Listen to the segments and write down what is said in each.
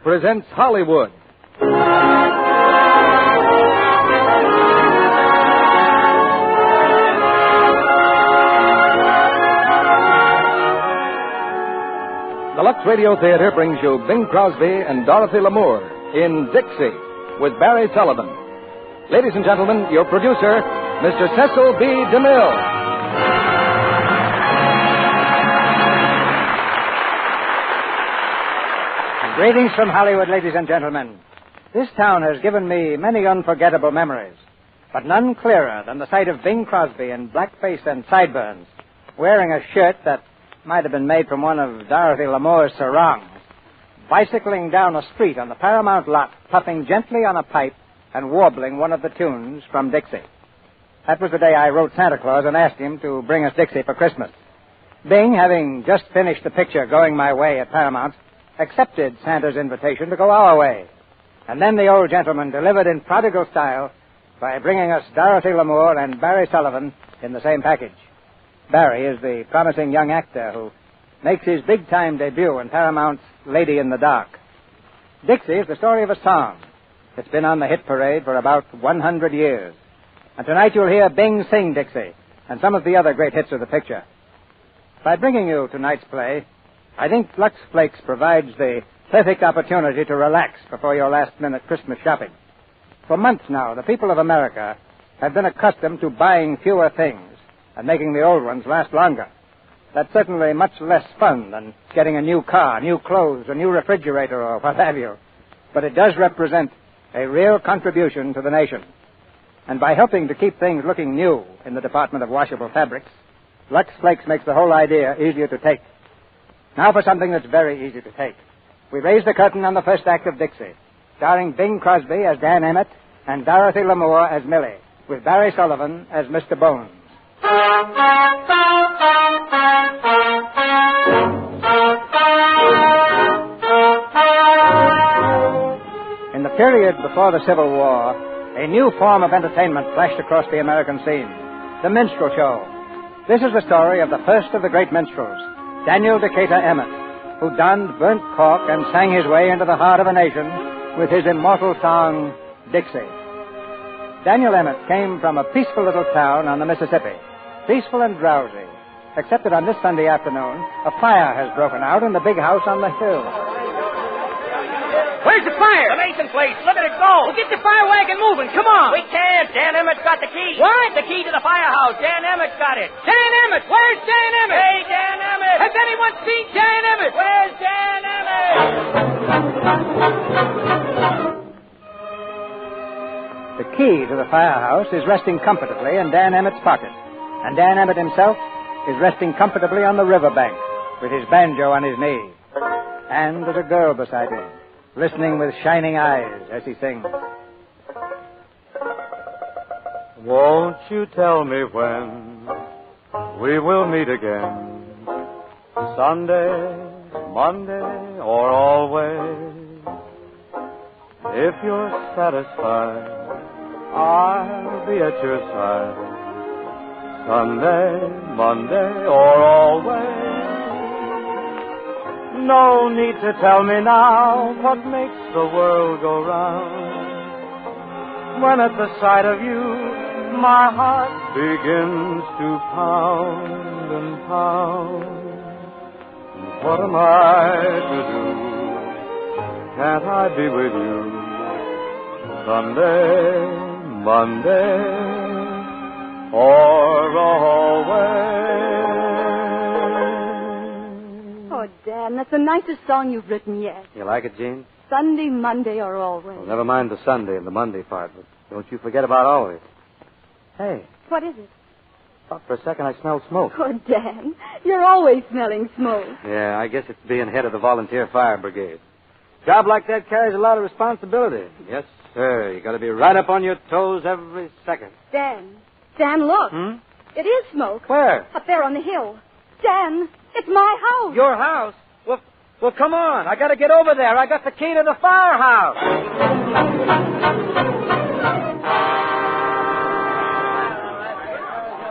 presents Hollywood. The Lux Radio Theater brings you Bing Crosby and Dorothy Lamour in Dixie with Barry Sullivan. Ladies and gentlemen, your producer, Mr. Cecil B. DeMille. Greetings from Hollywood, ladies and gentlemen. This town has given me many unforgettable memories, but none clearer than the sight of Bing Crosby in blackface and sideburns, wearing a shirt that might have been made from one of Dorothy Lamour's sarongs, bicycling down a street on the Paramount lot, puffing gently on a pipe and warbling one of the tunes from Dixie. That was the day I wrote Santa Claus and asked him to bring us Dixie for Christmas. Bing, having just finished the picture Going My Way at Paramount, accepted Santa's invitation to go our way. And then the old gentleman delivered in prodigal style by bringing us Dorothy Lamour and Barry Sullivan in the same package. Barry is the promising young actor who makes his big-time debut in Paramount's Lady in the Dark. Dixie is the story of a song. It's been on the hit parade for about 100 years. And tonight you'll hear Bing sing Dixie and some of the other great hits of the picture. By bringing you tonight's play, I think Lux Flakes provides the perfect opportunity to relax before your last-minute Christmas shopping. For months now, the people of America have been accustomed to buying fewer things and making the old ones last longer. That's certainly much less fun than getting a new car, new clothes, a new refrigerator, or what have you. But it does represent a real contribution to the nation. And by helping to keep things looking new in the department of washable fabrics, Lux Flakes makes the whole idea easier to take. Now for something that's very easy to take. We raise the curtain on the first act of Dixie, starring Bing Crosby as Dan Emmett and Dorothy Lamour as Millie, with Barry Sullivan as Mr. Bones. In the period before the Civil War, a new form of entertainment flashed across the American scene, the minstrel show. This is the story of the first of the great minstrels, Daniel Decatur Emmett, who donned burnt cork and sang his way into the heart of a nation with his immortal song, Dixie. Daniel Emmett came from a peaceful little town on the Mississippi, peaceful and drowsy, except that on this Sunday afternoon, a fire has broken out in the big house on the hill. Where's the fire? The Mason place. Look at it go. Well, get the fire wagon moving. Come on. We can't. Dan Emmett's got the key. What? The key to the firehouse. Dan Emmett's got it. Dan Emmett. Where's Dan Emmett? Hey, Dan Emmett. Has anyone seen Dan Emmett? Where's Dan Emmett? The key to the firehouse is resting comfortably in Dan Emmett's pocket. And Dan Emmett himself is resting comfortably on the riverbank with his banjo on his knee. And there's a girl beside him, listening with shining eyes as he sings. Won't you tell me when we will meet again? Sunday, Monday, or always? If you're satisfied, I'll be at your side. Sunday, Monday, or always? No need to tell me now what makes the world go round. When at the sight of you, my heart begins to pound and pound. What am I to do? Can't I be with you? Sunday, Monday, or always? Oh, Dan, that's the nicest song you've written yet. You like it, Jean? Sunday, Monday, or always. Well, never mind the Sunday and the Monday part, but don't you forget about always. Hey, What is it? thought for a second I smelled smoke. Oh, Dan, you're always smelling smoke. Yeah, I guess it's being head of the volunteer fire brigade. Job like that carries a lot of responsibility. Yes, sir. You got to be right up on your toes every second. Dan, look. It is smoke. Where? Up there on the hill. Dan, it's my house. Your house? Well, come on. I got to get over there. I got the key to the firehouse.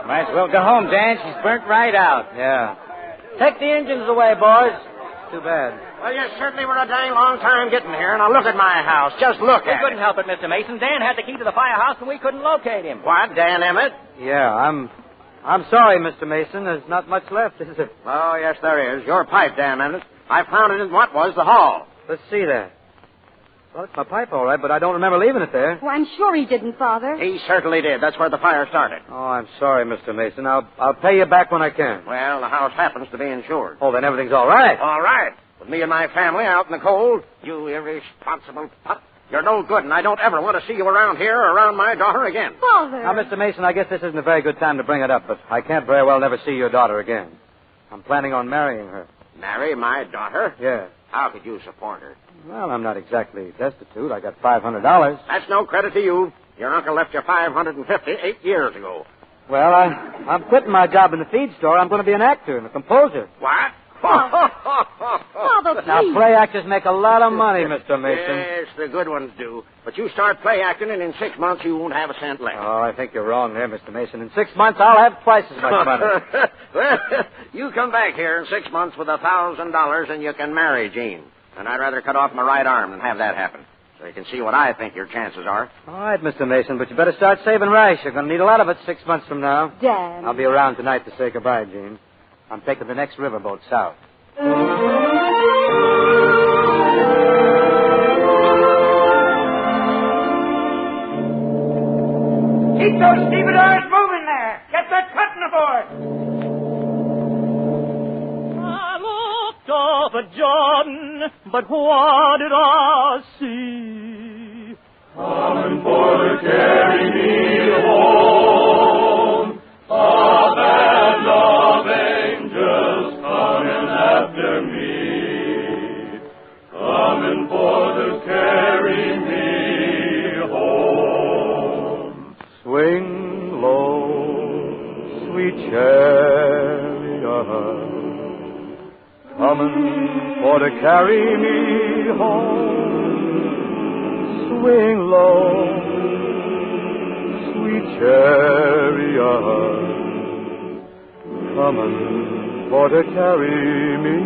Might as well go home, Dan. She's burnt right out. Yeah. Take the engines away, boys. Too bad. Well, you certainly were a dang long time getting here. Now, look at my house. Just look We at couldn't it. help it, Mr. Mason. Dan had the key to the firehouse, and we couldn't locate him. What, Dan Emmett? Yeah, I'm sorry, Mr. Mason. There's not much left, is there? Oh, yes, there is. Your pipe, Dan Emmett. I found it in what was the hall. Let's see that. Well, it's my pipe, all right, but I don't remember leaving it there. Oh, I'm sure he didn't, Father. He certainly did. That's where the fire started. Oh, I'm sorry, Mr. Mason. I'll pay you back when I can. Well, the house happens to be insured. Oh, then everything's all right. All right. With me and my family out in the cold, you irresponsible pup. You're no good, and I don't ever want to see you around here or around my daughter again. Father. Now, Mr. Mason, I guess this isn't a very good time to bring it up, but I can't very well never see your daughter again. I'm planning on marrying her. Marry my daughter? Yeah. How could you support her? Well, I'm not exactly destitute. I got $500. That's no credit to you. Your uncle left you $550 8 years ago. Well, I'm quitting my job in the feed store. I'm going to be an actor and a composer. What? Father, Now, please. play actors make a lot of money, Mr. Mason. Yes, the good ones do. But you start play acting, and in 6 months you won't have a cent left. Oh, I think you're wrong there, Mr. Mason. In 6 months, I'll have twice as much money. Well, you come back here in 6 months with $1,000, and you can marry Jean. And I'd rather cut off my right arm than have that happen. So you can see what I think your chances are. All right, Mr. Mason, but you better start saving rice. You're going to need a lot of it 6 months from now. Dan. I'll be around tonight to say goodbye, Jean. I'm taking the next riverboat south. Keep those stevedores moving there. Get that cotton aboard. I looked up at Jordan, but what did I see? Coming for to carry me home, a band of angels coming after me, coming for to carry me home. Swing low, sweet chariot, coming for to carry me home. Swing low, sweet chariot, coming for to carry me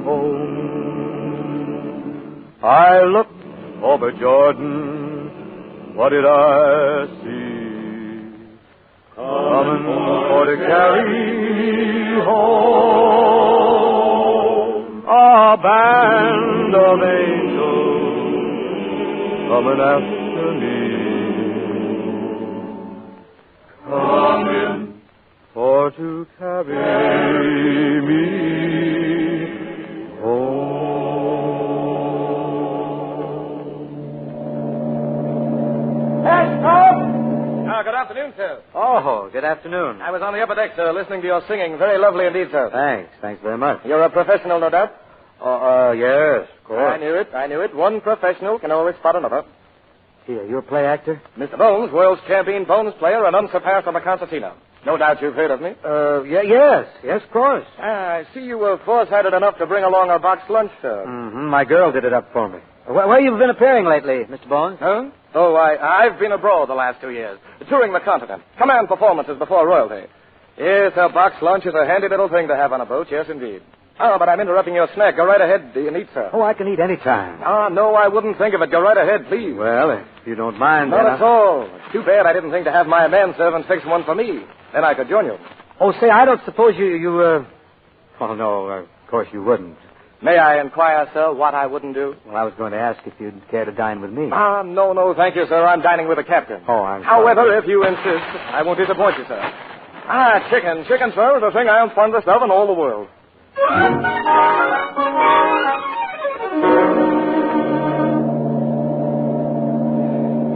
home. I looked over Jordan, what did I see? Coming for to carry me home. A band of angels coming after me, coming for to carry me home. Good afternoon, sir. Oh, good afternoon. I was on the upper deck, sir, listening to your singing. Very lovely indeed, sir. Thanks very much. You're a professional, no doubt? Yes, of course. I knew it. One professional can always spot another. Here, you're a play actor? Mr. Bones, world's champion Bones player and unsurpassed on the concertina. No doubt you've heard of me. Yes, of course. I see you were foresighted enough to bring along a boxed lunch, sir. Mm-hmm. My girl did it up for me. Where you been appearing lately, Mr. Bones? Huh? Oh, I've been abroad the last 2 years, touring the continent. Command performances before royalty. Yes, a boxed lunch is a handy little thing to have on a boat, yes, indeed. Oh, but I'm interrupting your snack. Go right ahead. Do you eat, sir? Oh, I can eat any time. No, I wouldn't think of it. Go right ahead, please. Well, if you don't mind, Not then at all. It's too bad I didn't think to have my manservant fix one for me. Then I could join you. Oh, say, I don't suppose you. Oh, no, of course you wouldn't. May I inquire, sir, what I wouldn't do? Well, I was going to ask if you'd care to dine with me. No, thank you, sir. I'm dining with the captain. Oh, I'm However, sorry. if you insist, I won't disappoint you, sir. Chicken. Chicken, sir, is the thing I am fondest of in all the world.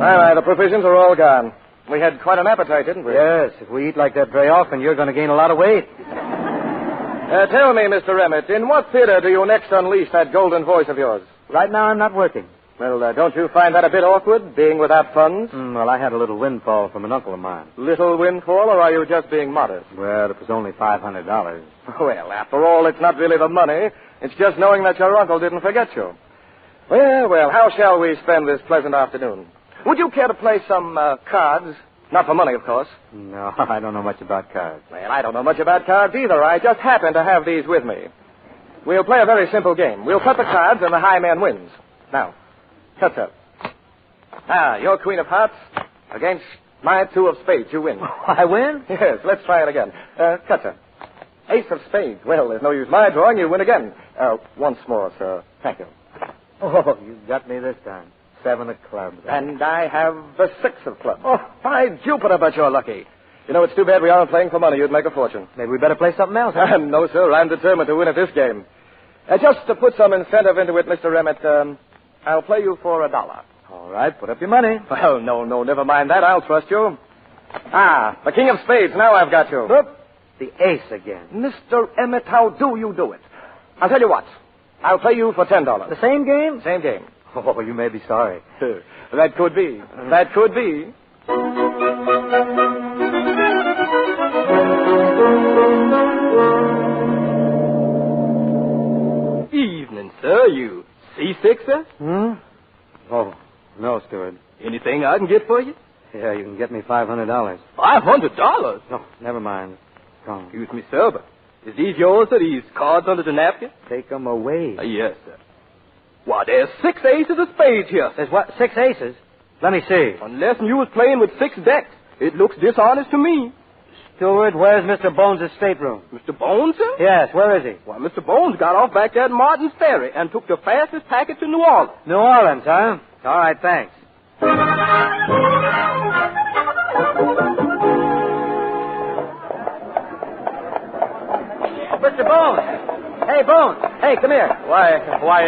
Aye, the provisions are all gone. We had quite an appetite, didn't we? Yes, if we eat like that very often, you're going to gain a lot of weight. Tell me, Mr. Emmett, in what theater do you next unleash that golden voice of yours? Right now, I'm not working. Well, don't you find that a bit awkward, being without funds? Well, I had a little windfall from an uncle of mine. Little windfall, or are you just being modest? Well, it was only $500. Well, after all, it's not really the money. It's just knowing that your uncle didn't forget you. Well, how shall we spend this pleasant afternoon? Would you care to play some cards? Not for money, of course. No, I don't know much about cards. Well, I don't know much about cards either. I just happen to have these with me. We'll play a very simple game. We'll cut the cards and the high man wins. Now, cut, sir. Your queen of hearts against my two of spades. You win. I win? Yes, let's try it again. Cut, sir. Ace of spades. Well, there's no use my drawing. You win again. Once more, sir. Thank you. Oh, you got me this time. 7 of clubs. And I have the 6 of clubs. Oh, by Jupiter, but you're lucky. You know, it's too bad we aren't playing for money. You'd make a fortune. Maybe we better play something else. Huh? No, sir. I'm determined to win at this game. Just to put some incentive into it, Mr. Emmett, I'll play you for $1. All right, put up your money. Well, no, never mind that. I'll trust you. The king of spades. Now I've got you. Whoop. The ace again. Mr. Emmett, how do you do it? I'll tell you what. I'll play you for $10. The same game? Same game. Oh, you may be sorry. That could be. That could be. Evening, sir. You seasick, sir? Oh, no, steward. Anything I can get for you? Yeah, you can get me $500. $500? No, never mind. Come. Excuse me, sir, but is these yours, sir? These cards under the napkin? Take them away. Yes, sir. Why, there's 6 aces of spades here. There's what, 6 aces? Let me see. Unless you was playing with 6 decks, it looks dishonest to me. Steward, where's Mr. Bones' stateroom? Mr. Bones, sir? Yes, where is he? Why, Mr. Bones got off back there at Martin's Ferry and took the fastest packet to New Orleans. New Orleans, huh? All right, thanks. Mr. Bones! Hey, Bones! Hey, come here. Why,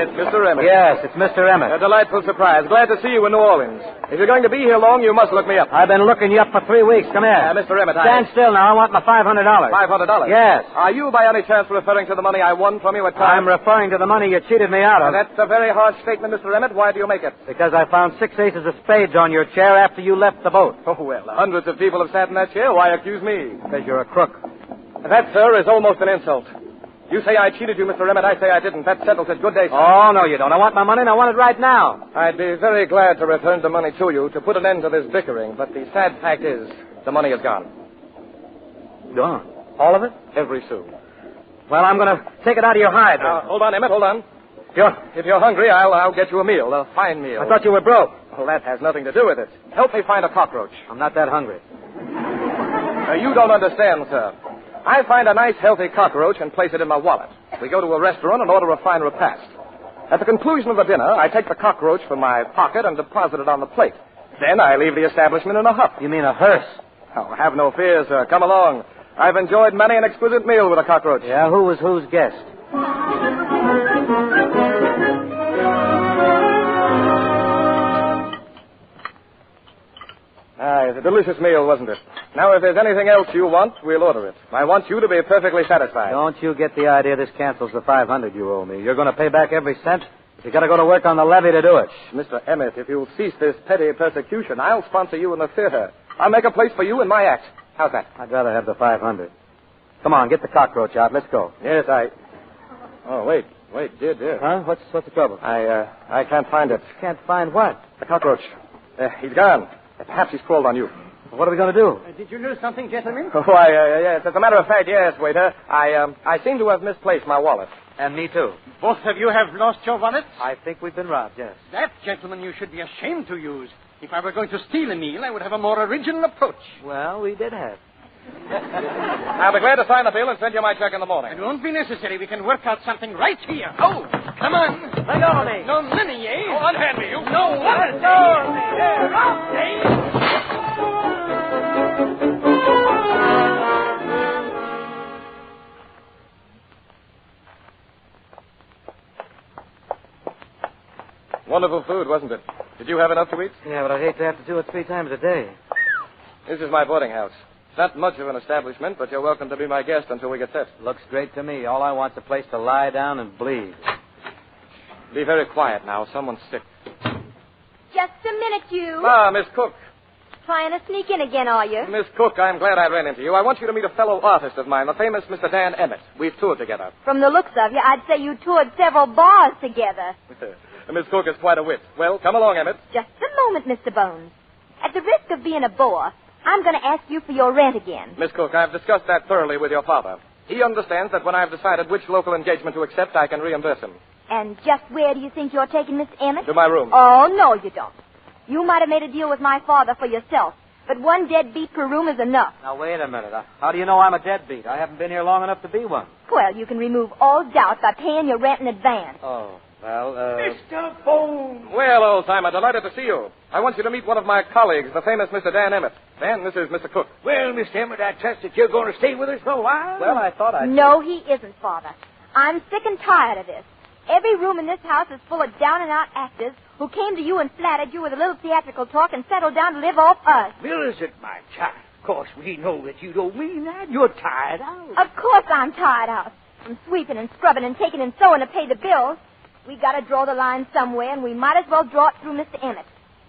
it's Mr. Emmett. Yes, it's Mr. Emmett. A delightful surprise. Glad to see you in New Orleans. If you're going to be here long, you must look me up. I've been looking you up for 3 weeks. Come here. Mr. Emmett, Stand still now. I want my $500. $500? Yes. Are you by any chance referring to the money I won from you at I'm times? referring to the money you cheated me out of. That's a very hard statement, Mr. Emmett. Why do you make it? Because I found 6 aces of spades on your chair after you left the boat. Oh, well, hundreds of people have sat in that chair. Why accuse me? Because you're a crook. That, sir, is almost an insult. You say I cheated you, Mr. Emmett. I say I didn't. That settles it. Good day, sir. Oh, no, you don't. I want my money, and I want it right now. I'd be very glad to return the money to you to put an end to this bickering, but the sad fact is the money is gone. Gone? All of it? Every sou. Well, I'm going to take it out of your hide. Hold on, Emmett. Hold on. Sure. If you're hungry, I'll get you a meal, a fine meal. I thought you were broke. Well, that has nothing to do with it. Help me find a cockroach. I'm not that hungry. You don't understand, sir. I find a nice, healthy cockroach and place it in my wallet. We go to a restaurant and order a fine repast. At the conclusion of the dinner, I take the cockroach from my pocket and deposit it on the plate. Then I leave the establishment in a huff. You mean a hearse? Oh, have no fear, sir. Come along. I've enjoyed many an exquisite meal with a cockroach. Yeah, who was whose guest? It's a delicious meal, wasn't it? Now, if there's anything else you want, we'll order it. I want you to be perfectly satisfied. Don't you get the idea this cancels the $500 you owe me. You're going to pay back every cent. You got to go to work on the levee to do it. Mr. Emmett, if you'll cease this petty persecution, I'll sponsor you in the theater. I'll make a place for you in my act. How's that? I'd rather have the $500. Come on, get the cockroach out. Let's go. Yes, Oh, wait, dear. Huh? What's the trouble? I can't find it. Can't find what? The cockroach. He's gone. Perhaps he's crawled on you. What are we going to do? Did you lose something, gentlemen? Why, yes. As a matter of fact, yes, waiter. I seem to have misplaced my wallet. And me too. Both of you have lost your wallets? I think we've been robbed, yes. That, gentlemen, you should be ashamed to use. If I were going to steal a meal, I would have a more original approach. Well, we did have. I'll be glad to sign the bill and send you my check in the morning. It won't be necessary. We can work out something right here. Oh, come on. Let go of me. No money, eh? Oh, unhand me, you. No wallet. Let go of me. Wonderful food, wasn't it? Did you have enough to eat? Yeah, but I'd hate to have to do it 3 times a day. This is my boarding house. It's not much of an establishment, but you're welcome to be my guest until we get set. Looks great to me. All I want's a place to lie down and bleed. Be very quiet now. Someone's sick. Just a minute, you. Miss Cook. Trying to sneak in again, are you? Miss Cook, I'm glad I ran into you. I want you to meet a fellow artist of mine, the famous Mr. Dan Emmett. We've toured together. From the looks of you, I'd say you toured several bars together. Miss Cook is quite a wit. Well, come along, Emmett. Just a moment, Mr. Bones. At the risk of being a bore, I'm going to ask you for your rent again. Miss Cook, I've discussed that thoroughly with your father. He understands that when I've decided which local engagement to accept, I can reimburse him. And just where do you think you're taking Miss Emmett? To my room. Oh, no, you don't. You might have made a deal with my father for yourself, but one deadbeat per room is enough. Now, wait a minute. How do you know I'm a deadbeat? I haven't been here long enough to be one. Well, you can remove all doubt by paying your rent in advance. Oh, well, Mr. Bones! Well, old timer, delighted to see you. I want you to meet one of my colleagues, the famous Mr. Dan Emmett. Dan, this is Mr. Cook. Well, Miss Emmett, I trust that you're going to stay with us for a while. well, I thought I'd... No, he isn't, Father. I'm sick and tired of this. Every room in this house is full of down-and-out actors who came to you and flattered you with a little theatrical talk and settled down to live off us. Millicent, my child. Of course, we know that you don't mean that. You're tired out. Of course I'm tired out. From sweeping and scrubbing and taking and sewing to pay the bills. We got to draw the line somewhere, and we might as well draw it through Mr. Emmett.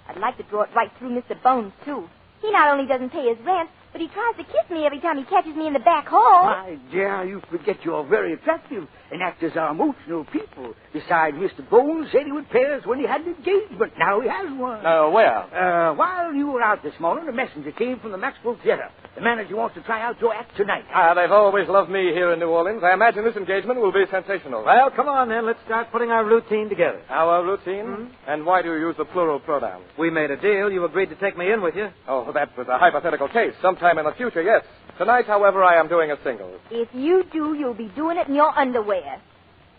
I'd like to draw it right through Mr. Bones, too. He not only doesn't pay his rent, but he tries to kiss me every time he catches me in the back hall. My dear, you forget you're very attractive, and actors are emotional people. Besides, Mr. Bones said he would pay us when he had an engagement. Now he has one. Where? While you were out this morning, a messenger came from the Maxwell Theater. The manager wants to try out your act tonight. They've always loved me here in New Orleans. I imagine this engagement will be sensational. Well, come on, then. Let's start putting our routine together. Our routine? And why do you use the plural pronoun? We made a deal. You agreed to take me in with you. Oh, that was a hypothetical case. Sometime in the future, yes. Tonight, however, I am doing a single. If you do, you'll be doing it in your underwear.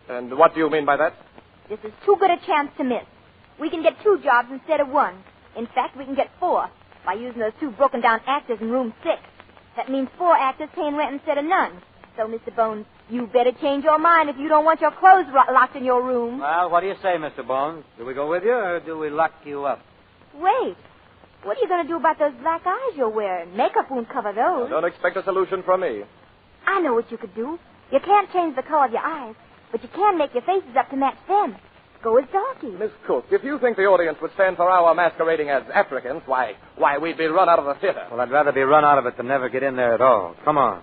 And what do you mean by that? This is too good a chance to miss. We can get 2 jobs instead of 1. In fact, we can get 4 by using those 2 broken-down actors in room 6. That means 4 actors paying rent instead of none. So, Mr. Bones, you better change your mind if you don't want your clothes locked in your room. Well, what do you say, Mr. Bones? Do we go with you, or do we lock you up? Wait. What are you going to do about those black eyes you're wearing? Makeup won't cover those. Don't expect a solution from me. I know what you could do. You can't change the color of your eyes, but you can make your faces up to match them. Go as darkies. Miss Cook, if you think the audience would stand for our masquerading as Africans, why, we'd be run out of the theater. Well, I'd rather be run out of it than never get in there at all. Come on.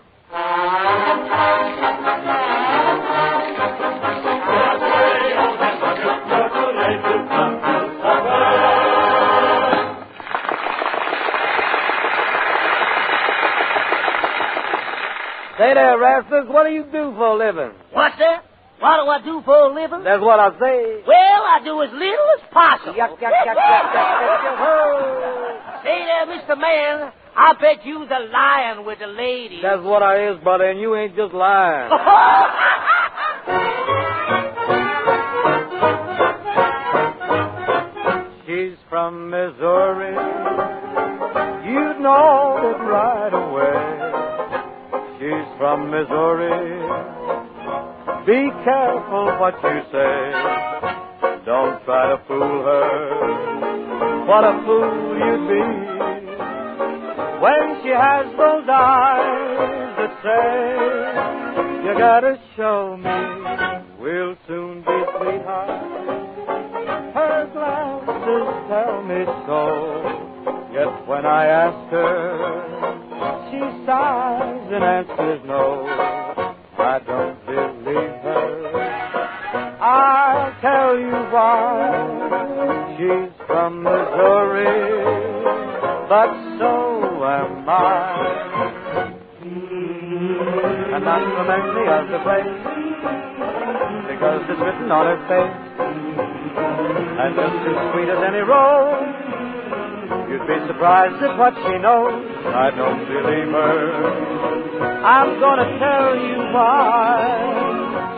Say there, Rastus, what do you do for a living? What's that? What do I do for a living? That's what I say. Well, I do as little as possible. Yuck. Say there, Mr. Man, I bet you the lying with the ladies. That's what I is, brother, and you ain't just lying. She's from Missouri. You'd know it right away. She's from Missouri. Be careful what you say. Don't try to fool her. What a fool you'd be when she has those eyes that say, you gotta show me. We'll soon be sweethearts. Her glances tell me so. Yet when I ask her, she sighs and answers no. I don't believe her. I'll tell you why. She's from Missouri, but so am I. And not from any other place, because it's written on her face. And just as sweet as any rose, you'd be surprised at what she knows. I don't believe her. I'm gonna tell you why.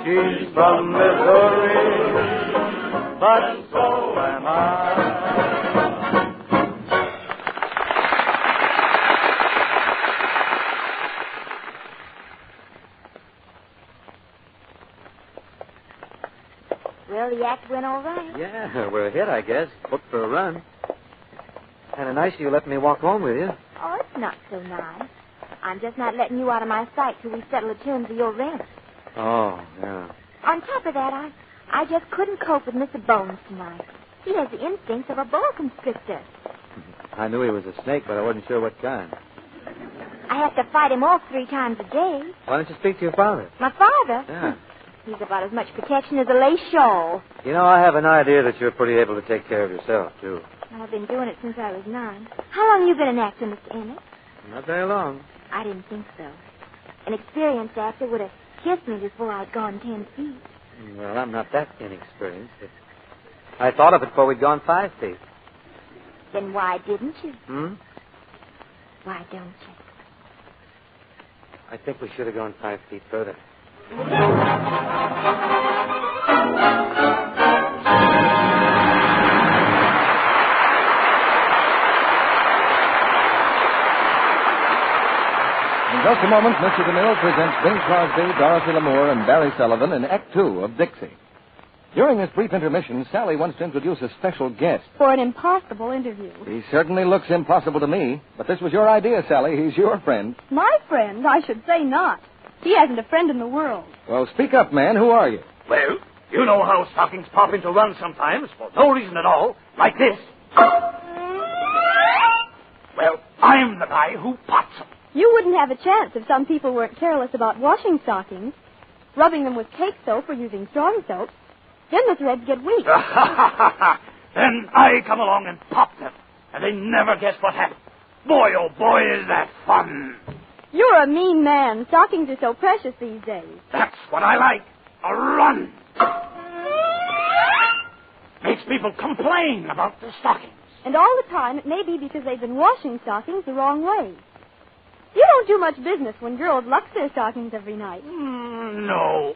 She's from Missouri, but so am I. Well, the act went all right. Yeah, we're a hit, I guess. Booked for a run. Kind of nice of you let me walk home with you. Oh, it's not so nice. I'm just not letting you out of my sight till we settle the terms of your rent. Oh, yeah. On top of that, I just couldn't cope with Mr. Bones tonight. He has the instincts of a boa constrictor. I knew he was a snake, but I wasn't sure what kind. I have to fight him off 3 times a day. Why don't you speak to your father? My father? Yeah. He's about as much protection as a lace shawl. You know, I have an idea that you're pretty able to take care of yourself, too. I've been doing it since I was 9. How long have you been an actor, Mr. Emmett? Not very long. I didn't think so. An experienced actor would have kissed me before I'd gone 10 feet. Well, I'm not that inexperienced. I thought of it before we'd gone 5 feet. Then why didn't you? Why don't you? I think we should have gone 5 feet further. In just a moment, Mr. DeMille presents Bing Crosby, Dorothy Lamour, and Barry Sullivan in Act Two of Dixie. During this brief intermission, Sally wants to introduce a special guest. For an impossible interview. He certainly looks impossible to me, but this was your idea, Sally. He's your friend. My friend? I should say not. He hasn't a friend in the world. Well, speak up, man. Who are you? Well, you know how stockings pop into runs sometimes for no reason at all, like this. Well, I'm the guy who pots them. You wouldn't have a chance if some people weren't careless about washing stockings, rubbing them with cake soap or using strong soap. Then the threads get weak. Then I come along and pop them, and they never guess what happened. Boy, oh boy, is that fun. You're a mean man. Stockings are so precious these days. That's what I like. A run. Makes people complain about the stockings. And all the time, it may be because they've been washing stockings the wrong way. You don't do much business when girls lux their stockings every night. No,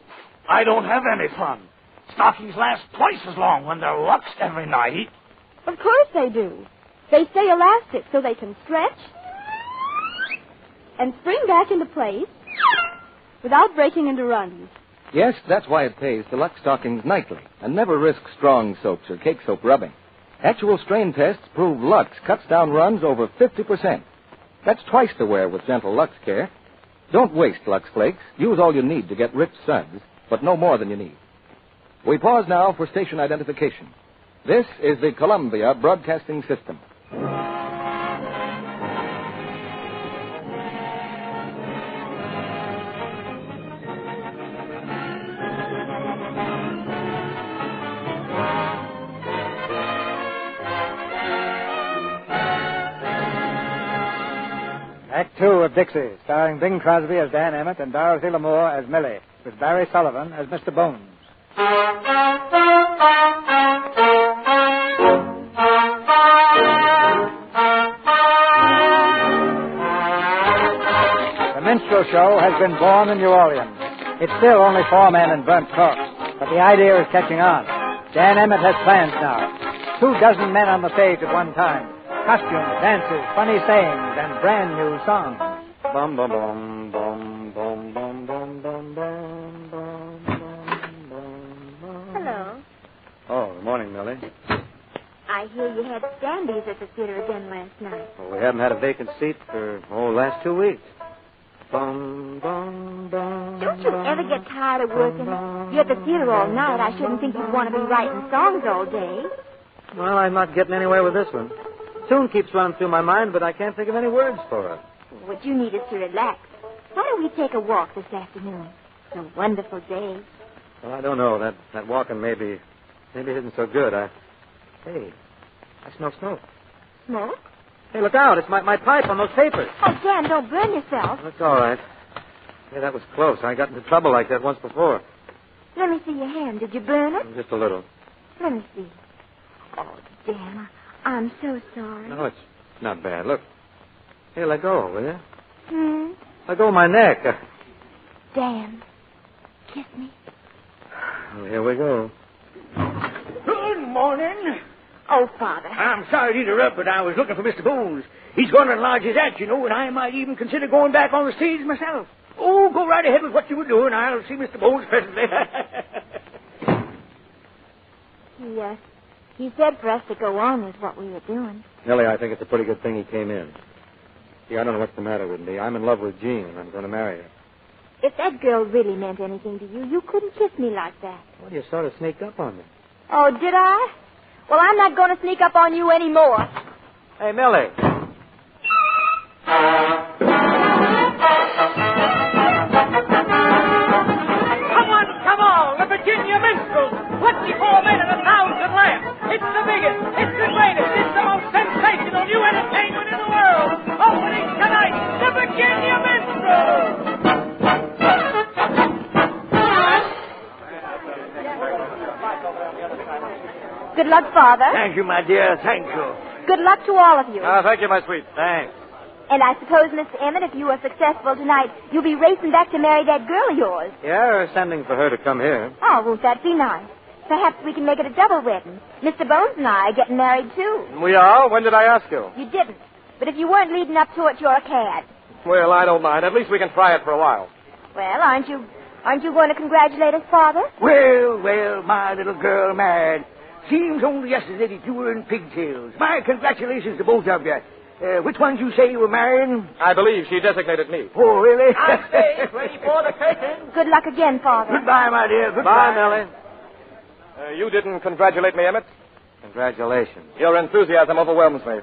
I don't have any fun. Stockings last twice as long when they're luxed every night. Of course they do. They stay elastic so they can stretch and spring back into place without breaking into runs. Yes, that's why it pays to lux stockings nightly and never risk strong soaps or cake soap rubbing. Actual strain tests prove Lux cuts down runs over 50%. That's twice the wear with gentle Lux care. Don't waste Lux Flakes. Use all you need to get rich suds, but no more than you need. We pause now for station identification. This is the Columbia Broadcasting System. Act Two of Dixie, starring Bing Crosby as Dan Emmett and Dorothy Lamour as Millie, with Barry Sullivan as Mr. Bones. The minstrel show has been born in New Orleans. It's still only 4 men and burnt corpse, but the idea is catching on. Dan Emmett has plans now. 24 men on the stage at one time. Costumes, dances, funny sayings, and brand new songs. Bum bum bum bum bum bum bum bum bum bum bum. Hello. Oh, good morning, Millie. I hear you had standees at the theater again last night. Well, we haven't had a vacant seat for last 2 weeks. Bum bum bum. Don't you ever get tired of working? You're at the theater all night. I shouldn't think you'd want to be writing songs all day. Well, I'm not getting anywhere with this one. Tune keeps running through my mind, but I can't think of any words for it. What you need is to relax. Why don't we take a walk this afternoon? It's a wonderful day. Well, I don't know. That walking maybe isn't so good. Hey, I smell smoke. Smoke? Hey, look out. It's my pipe on those papers. Oh, Dan, don't burn yourself. That's all right. Hey, that was close. I got into trouble like that once before. Let me see your hand. Did you burn it? Just a little. Let me see. Oh, Dan, I'm so sorry. No, it's not bad. Look. Hey, let go, will you? Let go of my neck. Dan, kiss me. Well, here we go. Good morning. Oh, Father. I'm sorry to interrupt, but I was looking for Mr. Bones. He's going to enlarge his act, you know, and I might even consider going back on the stage myself. Oh, go right ahead with what you were doing. I'll see Mr. Bones presently. Yes. He said for us to go on with what we were doing. Millie, I think it's a pretty good thing he came in. See, I don't know what's the matter with me. I'm in love with Jean, and I'm going to marry her. If that girl really meant anything to you, you couldn't kiss me like that. Well, you sort of sneaked up on me. Oh, did I? Well, I'm not going to sneak up on you anymore. Hey, Millie. Come on, the Virginia Minstrels. 24 men and 1,000 laughs. It's the biggest, it's the greatest, it's the most sensational new entertainment in the world. Opening tonight, the Virginia Minstrels. Good luck, Father. Thank you, my dear. Thank you. Good luck to all of you. Thank you, my sweet. Thanks. And I suppose, Mr. Emmett, if you are successful tonight, you'll be racing back to marry that girl of yours. Yeah, or sending for her to come here. Oh, won't that be nice? Perhaps we can make it a double wedding. Mr. Bones and I are getting married, too. We are? When did I ask you? You didn't. But if you weren't leading up to it, you're a cad. Well, I don't mind. At least we can try it for a while. Well, aren't you going to congratulate us, Father? Well, my little girl married. Seems only yesterday that you were in pigtails. My congratulations to both of you. Which ones you say you were marrying? I believe she designated me. Oh, really? I'm safe, ready for the curtain. Good luck again, Father. Goodbye, my dear. Goodbye. Bye, Millie. You didn't congratulate me, Emmett? Congratulations. Your enthusiasm overwhelms me.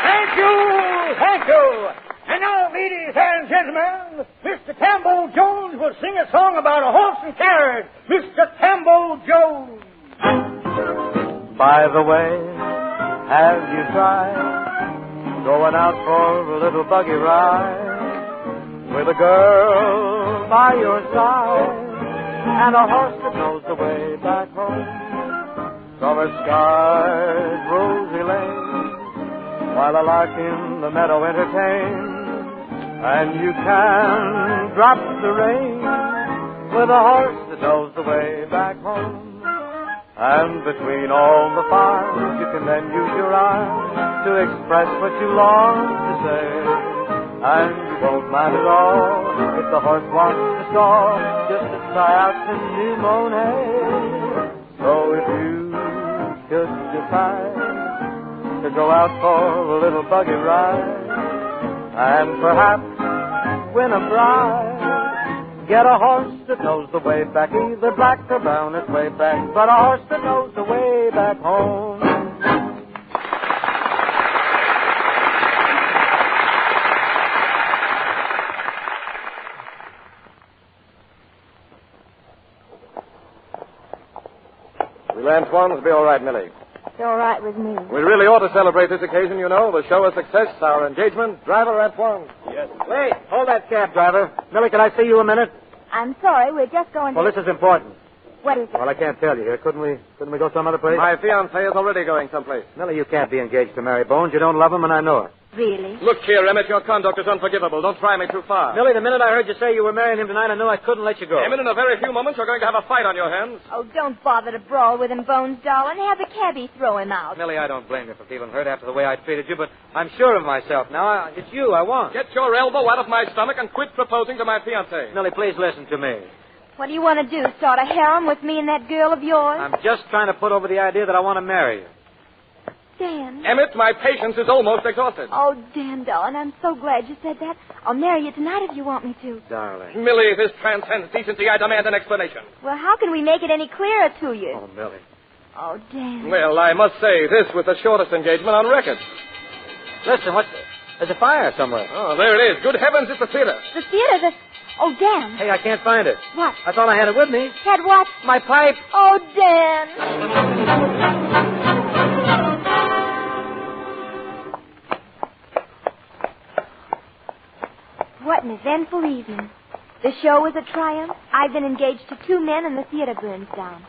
Thank you. And now, ladies and gentlemen, Mr. Tambo Jones will sing a song about a horse and carriage. Mr. Tambo Jones. By the way, have you tried going out for a little buggy ride with a girl by your side and a horse that knows the way back home from a scarred rosy lane while a lark in the meadow entertains, and you can drop the rein with a horse that knows the way back home. And between all the farms, you can then use your arms to express what you long to say. And you won't mind at all if the horse wants to stall just to try out some new Monet. So if you should decide to go out for a little buggy ride and perhaps win a prize, get a horse that knows the way back, either black or brown, it's way back, but a horse that knows the way back home. Will Antoine's be all right, Millie? It's all right with me. We really ought to celebrate this occasion, you know. The show a success, our engagement. Driver, Antoine. Yes. Wait, hold that cab, driver. Millie, can I see you a minute? I'm sorry, we're just going to... Well, this is important. What is it? Well, I can't tell you here. Couldn't we go some other place? My fiancée is already going someplace. Millie, you can't be engaged to Mary Bones. You don't love him, and I know it. Really? Look here, Emmett, your conduct is unforgivable. Don't try me too far. Millie, the minute I heard you say you were marrying him tonight, I knew I couldn't let you go. Emmett, in a very few moments, you're going to have a fight on your hands. Oh, don't bother to brawl with him, Bones, darling. Have the cabbie throw him out. Millie, I don't blame you for feeling hurt after the way I treated you, but I'm sure of myself now. It's you I want. Get your elbow out of my stomach and quit proposing to my fiancée. Millie, please listen to me. What do you want to do, start a harem with me and that girl of yours? I'm just trying to put over the idea that I want to marry you. Dan. Emmett, my patience is almost exhausted. Oh, Dan, darling, I'm so glad you said that. I'll marry you tonight if you want me to. Darling. Millie, this transcends decency. I demand an explanation. Well, how can we make it any clearer to you? Oh, Millie. Oh, Dan. Well, I must say, this was the shortest engagement on record. Listen, there's a fire somewhere. Oh, there it is. Good heavens, it's the theater. The theater, Oh, Dan. Hey, I can't find it. What? I thought I had it with me. Had what? My pipe. Oh, Dan. What an eventful evening. The show was a triumph. I've been engaged to 2 men and the theater burns down.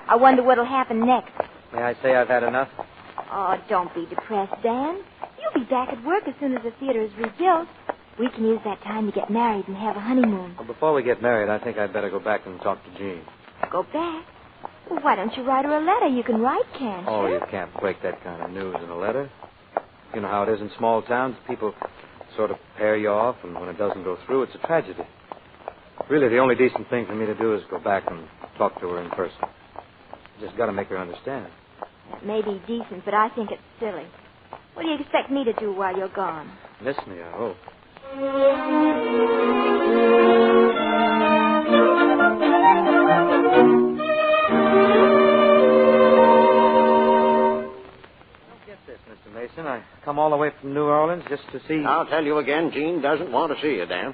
I wonder what'll happen next. May I say I've had enough? Oh, don't be depressed, Dan. You'll be back at work as soon as the theater is rebuilt. We can use that time to get married and have a honeymoon. Well, before we get married, I think I'd better go back and talk to Jean. Go back? Well, why don't you write her a letter? You can write, can't you? Oh, you can't break that kind of news in a letter. You know how it is in small towns. People sort of pair you off, and when it doesn't go through, it's a tragedy. Really, the only decent thing for me to do is go back and talk to her in person. Just got to make her understand. It may be decent, but I think it's silly. What do you expect me to do while you're gone? Miss me, I hope. Don't get this, Mr. Mason. I come all the way from New Orleans just to see... I'll tell you again, Jean doesn't want to see you, Dan.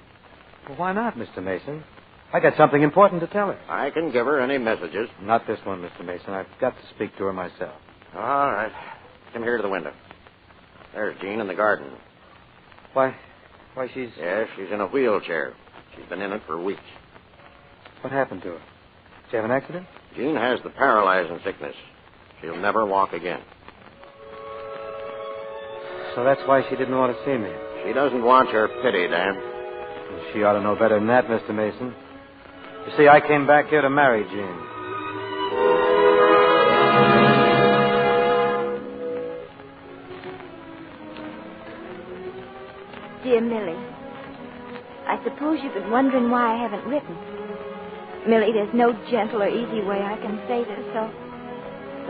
Well, why not, Mr. Mason? I got something important to tell her. I can give her any messages. Not this one, Mr. Mason. I've got to speak to her myself. All right. Come here to the window. There's Jean in the garden. Why, she's... Yes, she's in a wheelchair. She's been in it for weeks. What happened to her? Did she have an accident? Jean has the paralyzing sickness. She'll never walk again. So that's why she didn't want to see me. She doesn't want your pity, Dan. She ought to know better than that, Mr. Mason. You see, I came back here to marry Jean. Dear Millie, I suppose you've been wondering why I haven't written. Millie, there's no gentle or easy way I can say this, so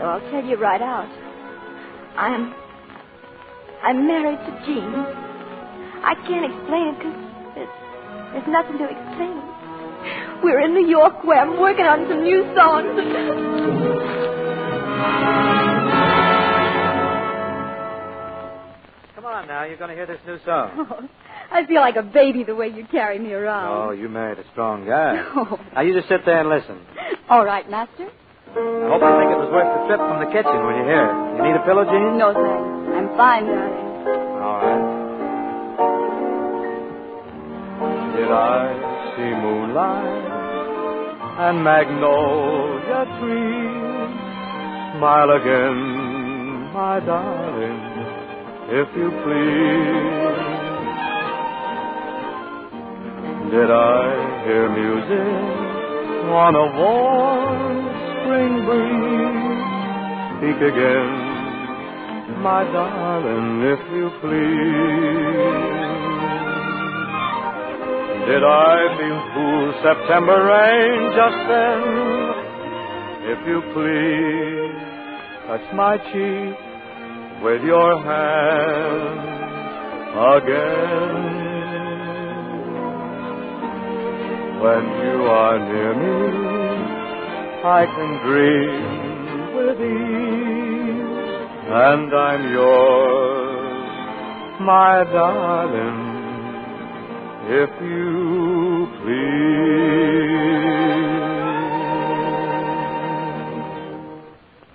I'll tell you right out. I'm married to Jean. I can't explain it because there's nothing to explain. We're in New York where I'm working on some new songs. Come on now, you're going to hear this new song. Oh, I feel like a baby the way you carry me around. Oh, you married a strong guy. No. Now, you just sit there and listen. All right, Master. I hope you think it was worth the trip from the kitchen when you hear it. You need a pillow, Jean? No, thanks. I'm fine, darling. All right. Did I see moonlight and magnolia trees? Smile again, my darling, if you please. Did I hear music on a warm spring breeze? Speak again, my darling, if you please. Did I feel cool September rain just then? If you please, touch my cheek with your hand again. When you are near me, I can dream with ease, and I'm yours, my darling, if you please.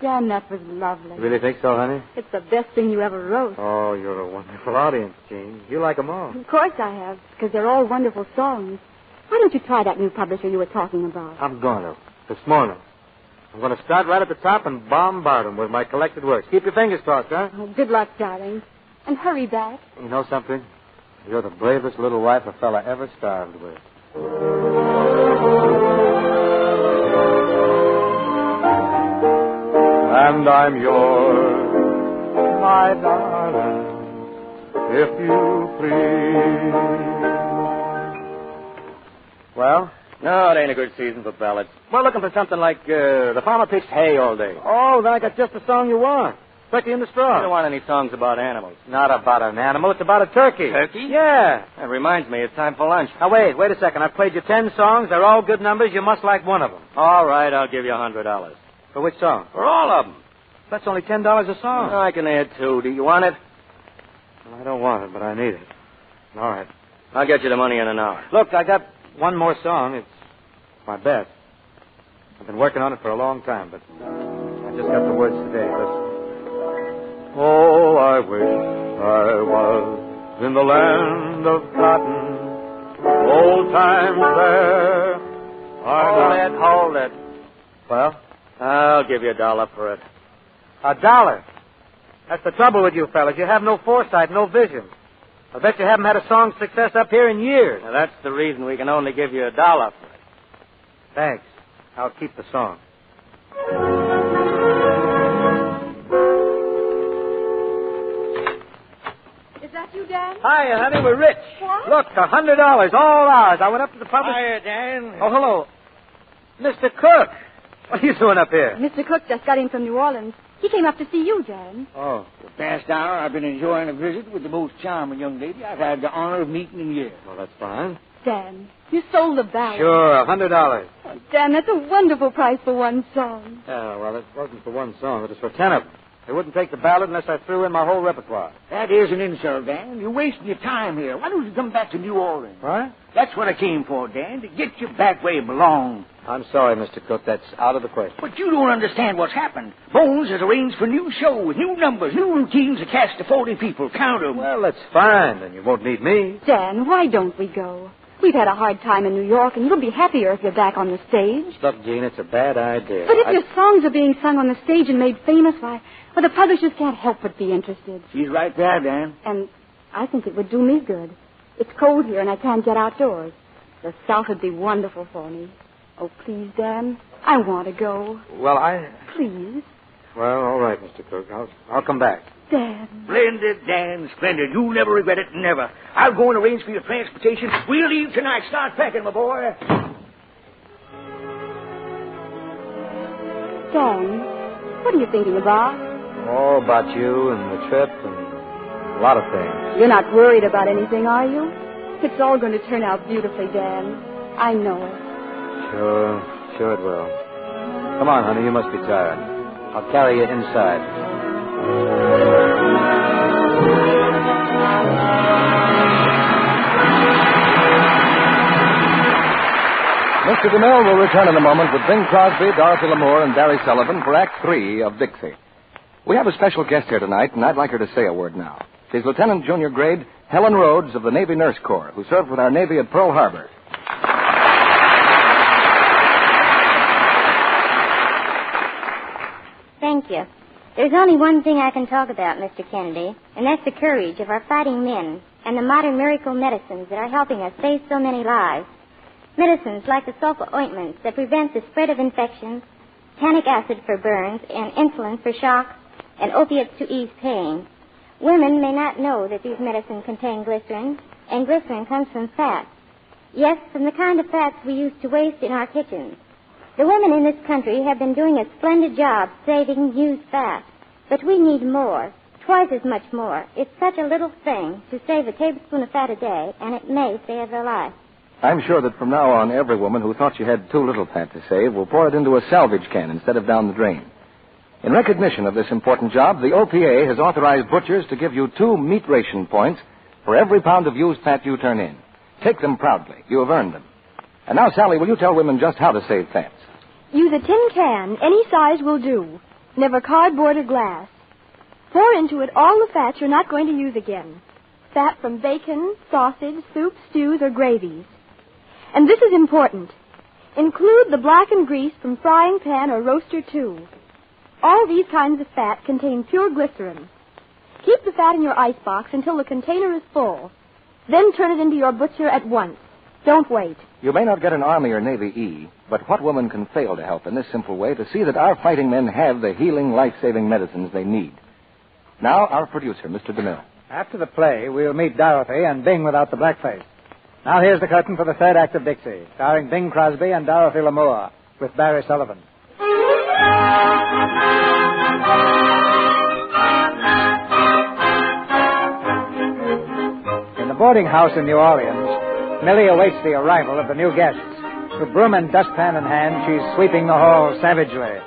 Dan, that was lovely. You really think so, honey? It's the best thing you ever wrote. Oh, you're a wonderful audience, Jean. You like them all. Of course I have, because they're all wonderful songs. Why don't you try that new publisher you were talking about? I'm going to. This morning. I'm going to start right at the top and bombard them with my collected works. Keep your fingers crossed, huh? Oh, good luck, darling. And hurry back. You know something? You're the bravest little wife a fella ever starved with. And I'm yours, my darling, if you please. Well? No, it ain't a good season for ballads. We're looking for something like The Farmer Pitched Hay All Day. Oh, then I got just the song you want. Turkey in the Straw. I don't want any songs about animals. Not about an animal. It's about a turkey. Turkey? Yeah. That reminds me, it's time for lunch. Now, wait a second. I've played you 10 songs. They're all good numbers. You must like one of them. All right, I'll give you $100. For which song? For all of them. That's only $10 a song. I can add 2. Do you want it? Well, I don't want it, but I need it. All right. I'll get you the money in an hour. Look, I got one more song. It's my best. I've been working on it for a long time, but I just got the words today. Listen. Oh, I wish I was in the land of cotton. Old times there. Hold it. Well? I'll give you $1 for it. $1? That's the trouble with you fellas. You have no foresight, no vision. I bet you haven't had a song success up here in years. Now, that's the reason we can only give you $1 for it. Thanks. I'll keep the song. Is that you, Dan? Hiya, honey. We're rich. What? Look, $100, all ours. I went up to the public... Hiya, Dan. Oh, hello. Mr. Cook. What are you doing up here? Mr. Cook just got in from New Orleans. He came up to see you, Dan. Oh. The past hour, I've been enjoying a visit with the most charming young lady I've had the honor of meeting in years. Well, that's fine. Dan, you sold the ballad. Sure, $100. Oh, Dan, that's a wonderful price for one song. Yeah, well, it wasn't for one song. It was for 10 of them. They wouldn't take the ballot unless I threw in my whole repertoire. That is an insult, Dan. You're wasting your time here. Why don't you come back to New Orleans? What? That's what I came for, Dan, to get you back where you belong. I'm sorry, Mr. Cook. That's out of the question. But you don't understand what's happened. Bones has arranged for new shows, new numbers, new routines to cast to 40 people. Count 'em. Well, that's fine. Then you won't need me. Dan, why don't we go? We've had a hard time in New York, and you'll be happier if you're back on the stage. Look, Jean, it's a bad idea. But if your songs are being sung on the stage and made famous, why, well, the publishers can't help but be interested. She's right there, Dan. And I think it would do me good. It's cold here, and I can't get outdoors. The South would be wonderful for me. Oh, please, Dan, I want to go. Well, Please. Well, all right, Mr. Cook. I'll come back. Dan. Splendid, Dan, splendid. You'll never regret it, never. I'll go and arrange for your transportation. We'll leave tonight. Start packing, my boy. Dan, what are you thinking about? Oh, about you and the trip and a lot of things. You're not worried about anything, are you? It's all going to turn out beautifully, Dan. I know it. Sure it will. Come on, honey, you must be tired. I'll carry you inside. Mr. DeMille will return in a moment with Bing Crosby, Dorothy Lamour, and Barry Sullivan for Act 3 of Dixie. We have a special guest here tonight, and I'd like her to say a word now. She's Lieutenant Junior Grade Helen Rhodes of the Navy Nurse Corps, who served with our Navy at Pearl Harbor. Thank you. There's only one thing I can talk about, Mr. Kennedy, and that's the courage of our fighting men and the modern miracle medicines that are helping us save so many lives. Medicines like the sulfa ointments that prevent the spread of infections, tannic acid for burns, and insulin for shock, and opiates to ease pain. Women may not know that these medicines contain glycerin, and glycerin comes from fat. Yes, from the kind of fats we used to waste in our kitchens. The women in this country have been doing a splendid job saving used fat, but we need more, twice as much more. It's such a little thing to save a tablespoon of fat a day, and it may save their life. I'm sure that from now on, every woman who thought she had too little fat to save will pour it into a salvage can instead of down the drain. In recognition of this important job, the OPA has authorized butchers to give you 2 meat ration points for every pound of used fat you turn in. Take them proudly. You have earned them. And now, Sally, will you tell women just how to save fats? Use a tin can. Any size will do. Never cardboard or glass. Pour into it all the fats you're not going to use again. Fat from bacon, sausage, soup, stews, or gravies. And this is important. Include the blackened grease from frying pan or roaster, too. All these kinds of fat contain pure glycerin. Keep the fat in your icebox until the container is full. Then turn it into your butcher at once. Don't wait. You may not get an Army or Navy E, but what woman can fail to help in this simple way to see that our fighting men have the healing, life-saving medicines they need? Now, our producer, Mr. DeMille. After the play, we'll meet Dorothy and Bing without the blackface. Now here's the curtain for the third act of Dixie, starring Bing Crosby and Dorothy Lamour, with Barry Sullivan. In the boarding house in New Orleans, Millie awaits the arrival of the new guests. With broom and dustpan in hand, she's sweeping the hall savagely,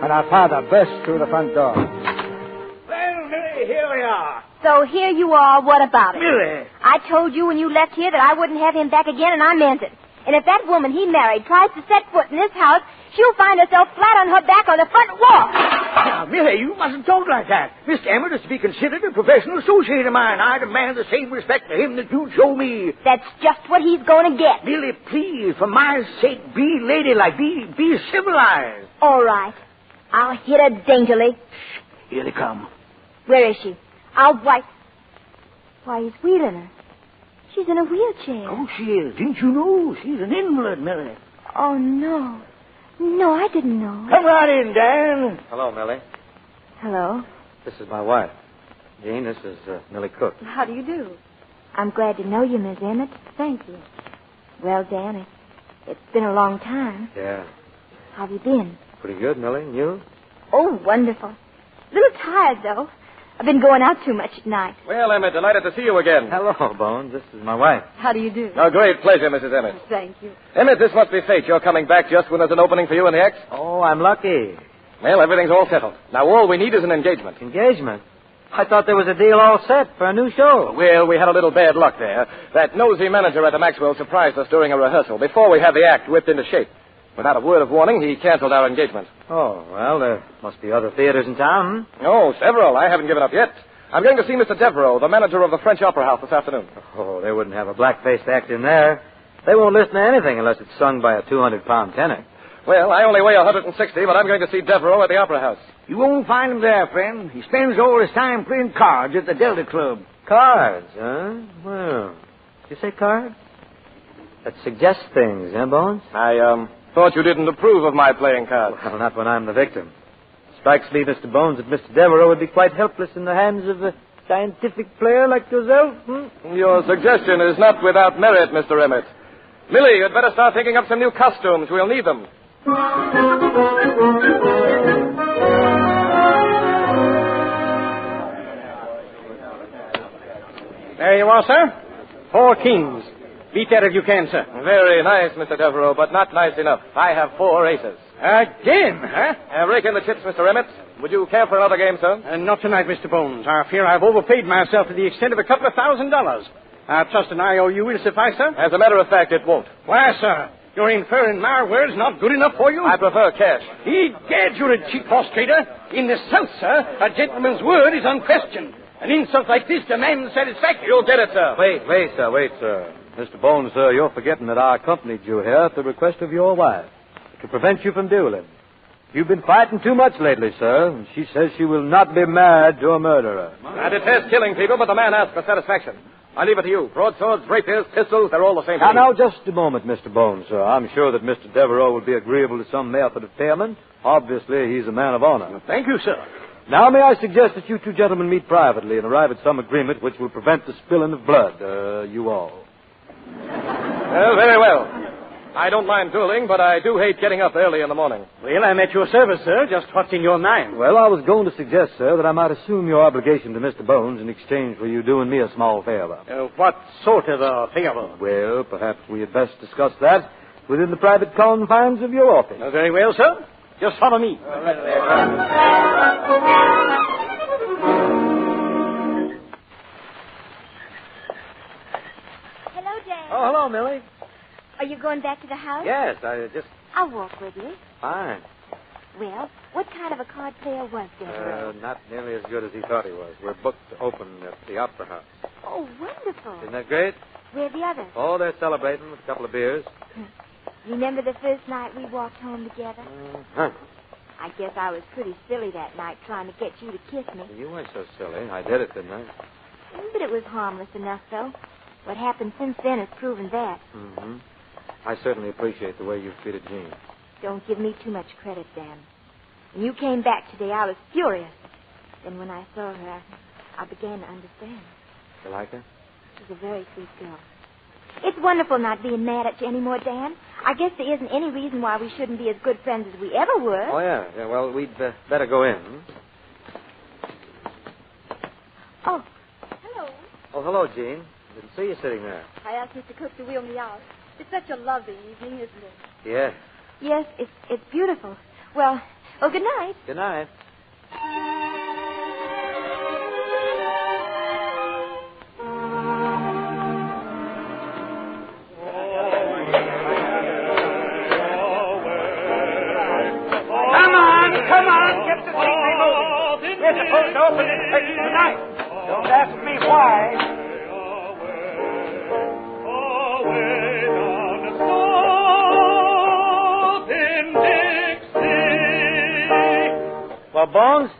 when our father bursts through the front door. Well, Millie, here we are. So here you are. What about it? Millie. I told you when you left here that I wouldn't have him back again, and I meant it. And if that woman he married tries to set foot in this house, she'll find herself flat on her back on the front walk. Now, Millie, you mustn't talk like that. Mr. Emmett is to be considered a professional associate of mine. I demand the same respect for him that you show me. That's just what he's going to get. Millie, please, for my sake, be ladylike. Be civilized. All right. I'll hit her daintily. Here they come. Where is she? I'll wipe. Why, he's wheeling her. She's in a wheelchair. Oh, she is. Didn't you know? She's an invalid, Millie. Oh, no. No, I didn't know. Come right in, Dan. Hello, Millie. Hello. This is my wife. Jean, this is Millie Cook. How do you do? I'm glad to know you, Miss Emmett. Thank you. Well, Dan, it's been a long time. Yeah. How have you been? Pretty good, Millie. And you? Oh, wonderful. A little tired, though. I've been going out too much at night. Well, Emmett, delighted to see you again. Hello, Bones. This is my wife. How do you do? A great pleasure, Mrs. Emmett. Thank you. Emmett, this must be fate. You're coming back just when there's an opening for you in the X. Oh, I'm lucky. Well, everything's all settled. Now all we need is an engagement. Engagement? I thought there was a deal all set for a new show. Well, we had a little bad luck there. That nosy manager at the Maxwell surprised us during a rehearsal before we had the act whipped into shape. Without a word of warning, he canceled our engagement. Oh, well, there must be other theaters in town. Oh, several. I haven't given up yet. I'm going to see Mr. Devereaux, the manager of the French Opera House, this afternoon. Oh, they wouldn't have a black-faced act in there. They won't listen to anything unless it's sung by a 200-pound tenor. Well, I only weigh 160, but I'm going to see Devereaux at the Opera House. You won't find him there, friend. He spends all his time playing cards at the Delta Club. Cards, huh? Well, did you say cards? That suggests things, huh, Bones? I, thought you didn't approve of my playing cards. Well, not when I'm the victim. Strikes me, Mr. Bones, that Mr. Devereaux would be quite helpless in the hands of a scientific player like yourself. Your suggestion is not without merit, Mr. Emmett. Millie, you'd better start thinking up some new costumes. We'll need them. There you are, sir. 4 kings. Beat that if you can, sir. Very nice, Mr. Devereaux, but not nice enough. I have 4 aces. Again, huh? Rake in the chips, Mr. Emmett. Would you care for another game, sir? Not tonight, Mr. Bones. I fear I've overpaid myself to the extent of a couple of $1,000. I trust an IOU will suffice, sir? As a matter of fact, it won't. Why, sir? You're inferring my word's not good enough for you? I prefer cash. Egad, you're a cheap horse trader. In the South, sir, a gentleman's word is unquestioned. An insult like this demands satisfaction. You'll get it, sir. Wait, sir. Mr. Bones, sir, you're forgetting that I accompanied you here at the request of your wife to prevent you from dueling. You've been fighting too much lately, sir, and she says she will not be married to a murderer. I detest killing people, but the man asks for satisfaction. I leave it to you. Broadswords, rapiers, pistols, they're all the same thing. Now, just a moment, Mr. Bones, sir. I'm sure that Mr. Devereaux will be agreeable to some method of payment. Obviously, he's a man of honor. Thank you, sir. Now, may I suggest that you two gentlemen meet privately and arrive at some agreement which will prevent the spilling of blood, you all. Well, very well. I don't mind dueling, but I do hate getting up early in the morning. Well, I'm at your service, sir. Just what's in your mind? Well, I was going to suggest, sir, that I might assume your obligation to Mr. Bones in exchange for you doing me a small favor. What sort of a favor? Well, perhaps we had best discuss that within the private confines of your office. Very well, sir. Just follow me. Hello, Dan. Oh, hello, Millie. Are you going back to the house? Yes, I just... I'll walk with you. Fine. Well, what kind of a card player was Devereaux? Not nearly as good as he thought he was. We're booked to open at the Opera House. Oh, wonderful. Isn't that great? Where are the others? Oh, they're celebrating with a couple of beers. Remember the first night we walked home together? Huh. I guess I was pretty silly that night trying to get you to kiss me. You weren't so silly. I did it, didn't I? But it was harmless enough, though. What happened since then has proven that. Mm-hmm. I certainly appreciate the way you've treated Jean. Don't give me too much credit, Dan. When you came back today, I was furious. Then when I saw her, I began to understand. You like her? She's a very sweet girl. It's wonderful not being mad at you anymore, Dan. I guess there isn't any reason why we shouldn't be as good friends as we ever were. Oh, yeah. Well, we'd better go in. Oh, hello. Oh, hello, Jean. Didn't see you sitting there. I asked Mr. Cook to wheel me out. It's such a lovely evening, isn't it? Yeah. Yes, it's beautiful. Well, good night. Good night. Come on, get the scenery moving. We're supposed to open this picture tonight. Don't ask me why. Well, Bones,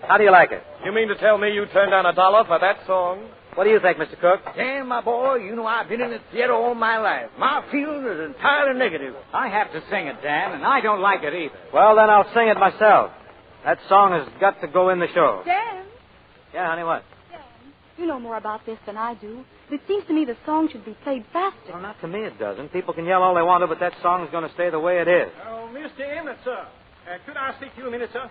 how do you like it? You mean to tell me you turned down $1 for that song? What do you think, Mr. Cook? Dan, my boy, you know I've been in the theater all my life. My feeling is entirely negative. I have to sing it, Dan, and I don't like it either. Well, then I'll sing it myself. That song has got to go in the show. Dan! Yeah, honey, what? Dan, you know more about this than I do. But it seems to me the song should be played faster. Well, not to me it doesn't. People can yell all they want to, but that song's going to stay the way it is. Oh, Mr. Emmett, sir. Could I speak to you a minute, sir?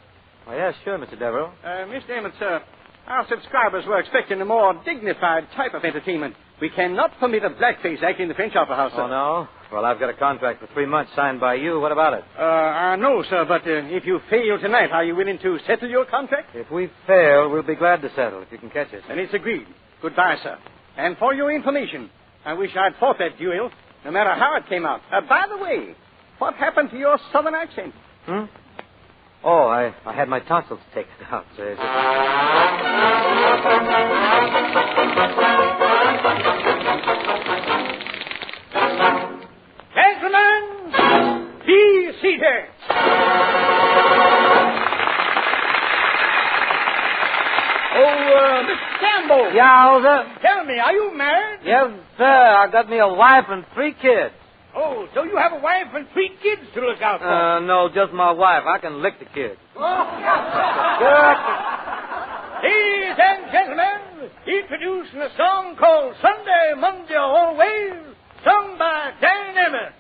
Oh, yeah, sure, Mr. Devereaux. Mr. Emmett, sir, our subscribers were expecting a more dignified type of entertainment. We cannot permit a blackface act in the French Opera House, sir. Oh, no? Well, I've got a contract for 3 months signed by you. What about it? No, sir, but if you fail tonight, are you willing to settle your contract? If we fail, we'll be glad to settle, if you can catch us. Then it's agreed. Goodbye, sir. And for your information, I wish I'd fought that duel, no matter how it came out. By the way, what happened to your southern accent? Oh, I had my tonsils taken out. Gentlemen, be seated. Mr. Campbell. Yowza. Tell me, are you married? Yes, sir. I got me a wife and 3 kids. Oh, so you have a wife and 3 kids to look out for? No, just my wife. I can lick the kids. Ladies and gentlemen, introducing a song called Sunday, Monday, Always, sung by Dan Emmett.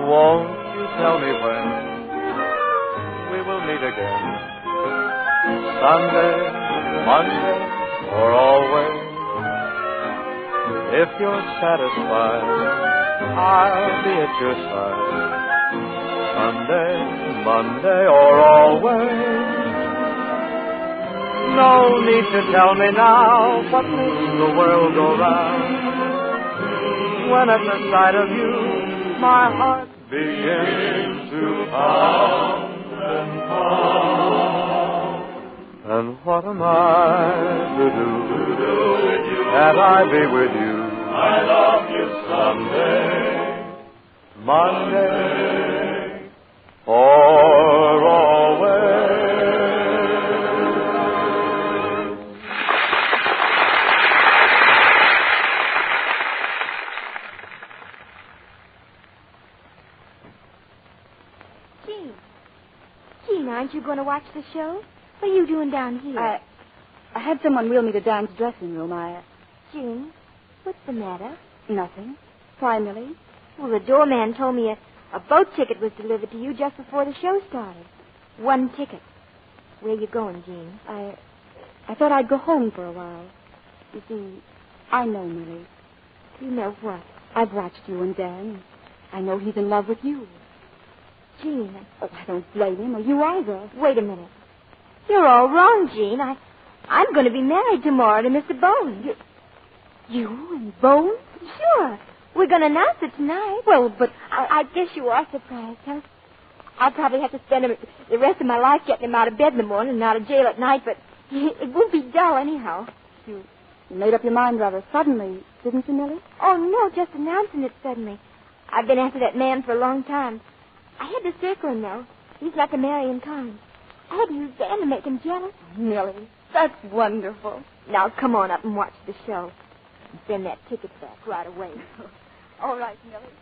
Won't you tell me when we will meet again? Sunday, Monday, or always? If you're satisfied, I'll be at your side. Sunday, Monday, or always? No need to tell me now what makes the world go round. When at the sight of you, my heart begins to pound and pound. And what am I to do that I be with you? I love you Sunday, Monday, or always. Gene, aren't you going to watch the show? What are you doing down here? I had someone wheel me to Dan's dressing room. Gene, what's the matter? Nothing. Why, Millie? Well, the doorman told me a boat ticket was delivered to you just before the show started. 1 ticket. Where you going, Gene? I thought I'd go home for a while. You see, I know, Millie. You know what? I've watched you and Dan. I know he's in love with you. Gene. Oh, I don't blame him, or you either. Wait a minute. You're all wrong, Gene. I'm going to be married tomorrow to Mr. Bones. You and Bones? Sure. We're going to announce it tonight. Well, but... I guess you are surprised, huh? I'll probably have to spend the rest of my life getting him out of bed in the morning and out of jail at night, but it won't be dull anyhow. You made up your mind rather suddenly, didn't you, Millie? Oh, no, just announcing it suddenly. I've been after that man for a long time. I had to circle him, though. He's not to marry in time. I had to use Dan to make him jealous. Millie, that's wonderful. Now, come on up and watch the show. And send that ticket back right away. All right, Millie.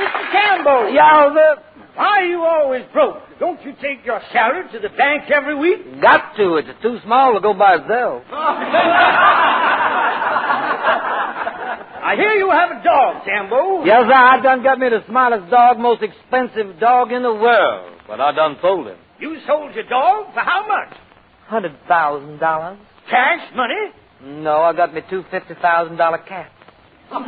Mr. Campbell. Yowza. Why are you always broke? Don't you take your salary to the bank every week? Got to. It's too small to go by itself. I hear you have a dog, Sambo. Yes, sir. I done got me the smartest dog, most expensive dog in the world. But I done sold him. You sold your dog for how much? $100,000. Cash money? No, I got me 2 $50,000 cats. Mr.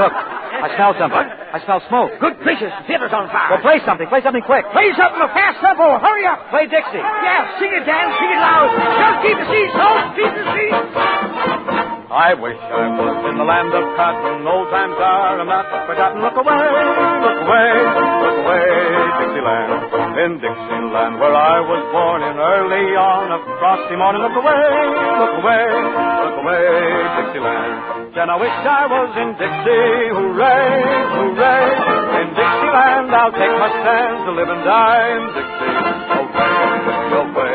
Cook, I smell something. I smell smoke. Good gracious, the theater's on fire. Well, play something. Play something quick. Play something fast, Sambo. Hurry up. Play Dixie. Yeah, sing it, Dan. Sing it loud. Just keep the seats, folks. Keep the seats. I wish I was in the land of cotton. Old times are not forgotten. Look away, look away, look away, Dixieland. In Dixieland, where I was born in early on a frosty morning. Look away, look away, look away, Dixieland. Then I wish I was in Dixie. Hooray, hooray. In Dixieland, I'll take my stand to live and die in Dixie. Away, away,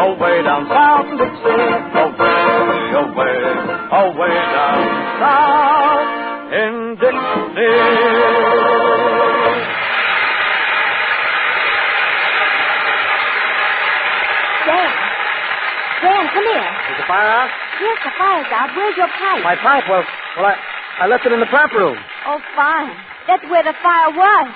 away down south in Dixie. Away, away, away down south in Dixie. Dan, come here. fire out? Yes, the fire's out. Where's your pipe? My pipe? Well, I left it in the prep room. Oh, fine. That's where the fire was.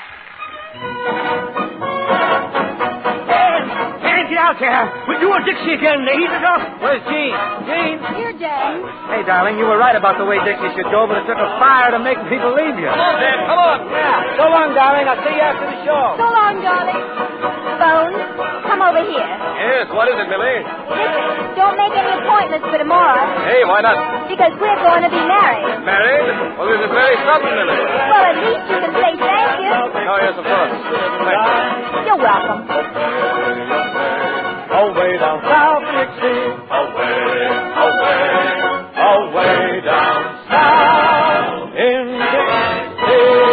Get out there. We're doing Dixie again. They heated up. Where's Jean? Jean? Here, Dad. Hey, darling, you were right about the way Dixie should go, but it took a fire to make people leave you. Come on, Dad, come on. Yeah. So long, darling. I'll see you after the show. So long, darling. Bones, come over here. Yes, what is it, Millie? Listen, don't make any appointments for tomorrow. Hey, why not? Because we're going to be married. Married? Well, this is very sudden, Millie. Well, at least you can say thank you. Oh, yes, of course. Thank you. You're welcome. Away down south, Dixie. Away down south in Dixie.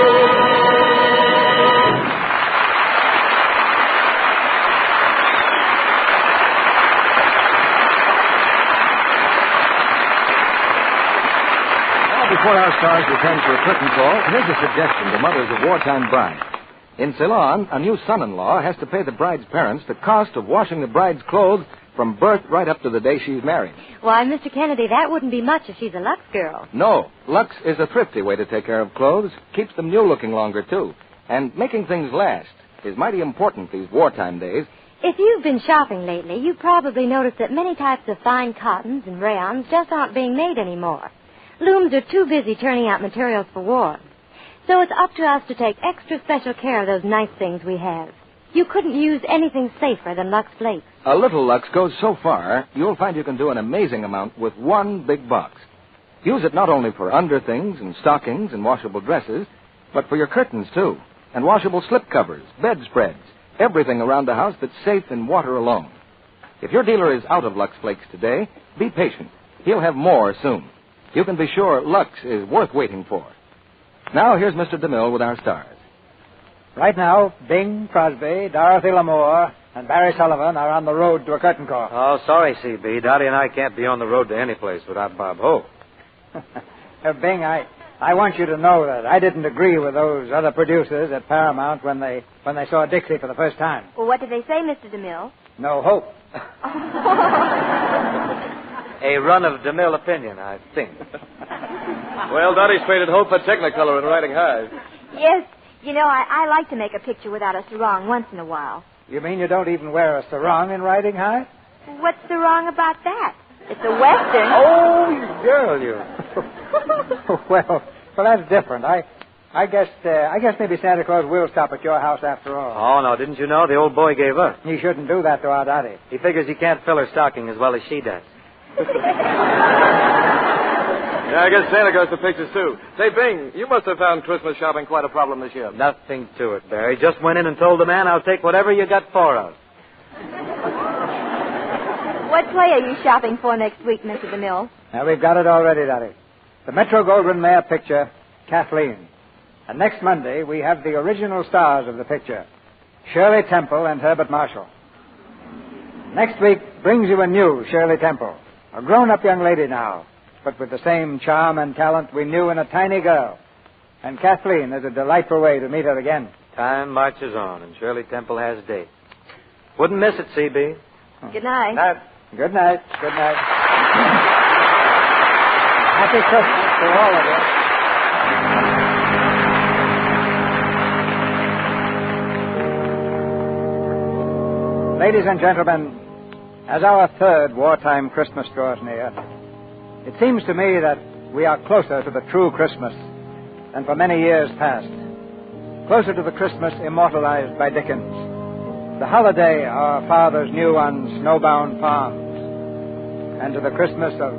Before our stars return for a curtain call, here's a suggestion to mothers of wartime brides. In Ceylon, a new son-in-law has to pay the bride's parents the cost of washing the bride's clothes from birth right up to the day she's married. Why, Mr. Kennedy, that wouldn't be much if she's a Lux girl. No, Lux is a thrifty way to take care of clothes, keeps them new-looking longer, too. And making things last is mighty important these wartime days. If you've been shopping lately, you've probably noticed that many types of fine cottons and rayons just aren't being made anymore. Looms are too busy turning out materials for war. So it's up to us to take extra special care of those nice things we have. You couldn't use anything safer than Lux Flakes. A little Lux goes so far, you'll find you can do an amazing amount with one big box. Use it not only for underthings and stockings and washable dresses, but for your curtains, too, and washable slipcovers, bedspreads, everything around the house that's safe in water alone. If your dealer is out of Lux Flakes today, be patient. He'll have more soon. You can be sure Lux is worth waiting for. Now, here's Mr. DeMille with our stars. Right now, Bing Crosby, Dorothy Lamour, and Barry Sullivan are on the road to a curtain call. Oh, sorry, C.B. Dottie and I can't be on the road to any place without Bob Hope. Bing, I want you to know that I didn't agree with those other producers at Paramount when they saw Dixie for the first time. Well, what did they say, Mr. DeMille? No hope. A run of DeMille opinion, I think. Well, Dottie's traded hope for Technicolor and riding high. Yes. You know, I like to make a picture without a sarong once in a while. You mean you don't even wear a sarong in riding high? What's the wrong about that? It's a Western. Oh, you girl, you. well, that's different. I guess maybe Santa Claus will stop at your house after all. Oh, no, didn't you know? The old boy gave up. He shouldn't do that to our Dottie. He figures he can't fill her stocking as well as she does. Yeah, I guess Santa goes to pictures, too. Say, Bing, you must have found Christmas shopping quite a problem this year. Nothing to it, Barry. Just went in and told the man I'll take whatever you got for us. What play are you shopping for next week, Mr. DeMille? Now, we've got it already, Dottie. The Metro-Goldwyn-Mayer picture, Kathleen. And next Monday, we have the original stars of the picture, Shirley Temple and Herbert Marshall. Next week brings you a new Shirley Temple, a grown-up young lady now, but with the same charm and talent we knew in a tiny girl. And Kathleen is a delightful way to meet her again. Time marches on, and Shirley Temple has a date. Wouldn't miss it, C.B. Good night. Good night. Good night. Happy Christmas to all of you. Ladies and gentlemen, as our third wartime Christmas draws near, it seems to me that we are closer to the true Christmas than for many years past. Closer to the Christmas immortalized by Dickens. The holiday our fathers knew on snowbound farms. And to the Christmas of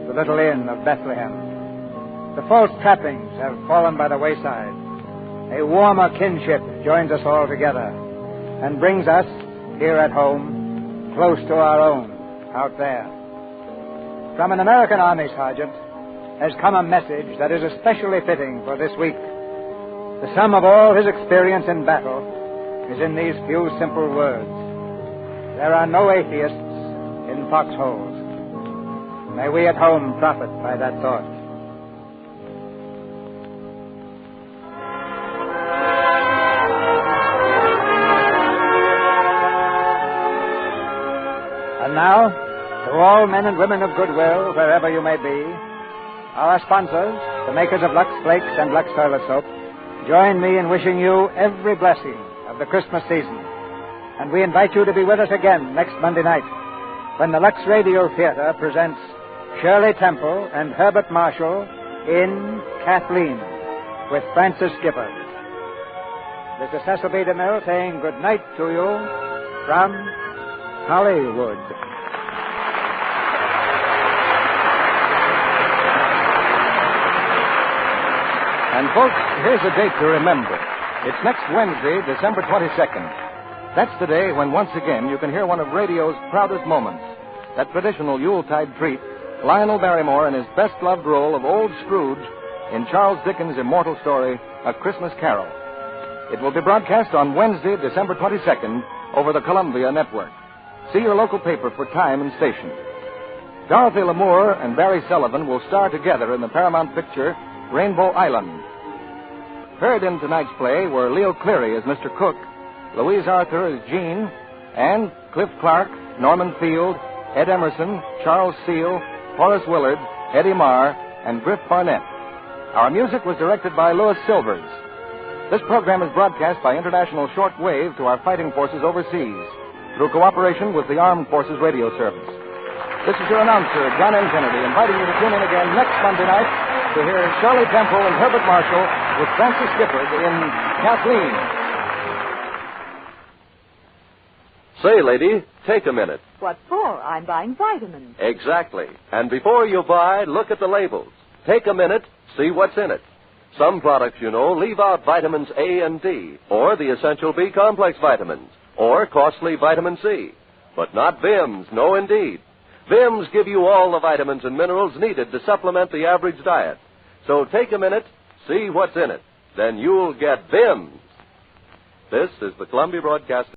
the little inn of Bethlehem. The false trappings have fallen by the wayside. A warmer kinship joins us all together and brings us, here at home, close to our own out there. From an American Army sergeant has come a message that is especially fitting for this week. The sum of all his experience in battle is in these few simple words. There are no atheists in foxholes. May we at home profit by that thought. And now, to To all men and women of goodwill, wherever you may be, our sponsors, the makers of Lux Flakes and Lux Toilet Soap, join me in wishing you every blessing of the Christmas season. And we invite you to be with us again next Monday night when the Lux Radio Theater presents Shirley Temple and Herbert Marshall in Kathleen with Francis Gifford. This is Cecil B. DeMille saying good night to you from Hollywood. And folks, here's a date to remember. It's next Wednesday, December 22nd. That's the day when once again you can hear one of radio's proudest moments. That traditional Yuletide treat, Lionel Barrymore in his best-loved role of Old Scrooge in Charles Dickens' immortal story, A Christmas Carol. It will be broadcast on Wednesday, December 22nd, over the Columbia Network. See your local paper for time and station. Dorothy Lamour and Barry Sullivan will star together in the Paramount picture Rainbow Island. Heard in tonight's play were Leo Cleary as Mr. Cook, Louise Arthur as Jean, and Cliff Clark, Norman Field, Ed Emerson, Charles Seal, Horace Willard, Eddie Marr, and Griff Barnett. Our music was directed by Louis Silvers. This program is broadcast by international shortwave to our fighting forces overseas through cooperation with the Armed Forces Radio Service. This is your announcer, John M. Kennedy, inviting you to tune in again next Monday night to hear Shirley Temple and Herbert Marshall with Francis Gifford in Kathleen. Say, lady, take a minute. What for? I'm buying vitamins. Exactly. And before you buy, look at the labels. Take a minute, see what's in it. Some products, you know, leave out vitamins A and D, or the essential B complex vitamins, or costly vitamin C. But not Vims, no indeed. Vims give you all the vitamins and minerals needed to supplement the average diet. So take a minute, see what's in it. Then you'll get Vims. This is the Columbia Broadcasting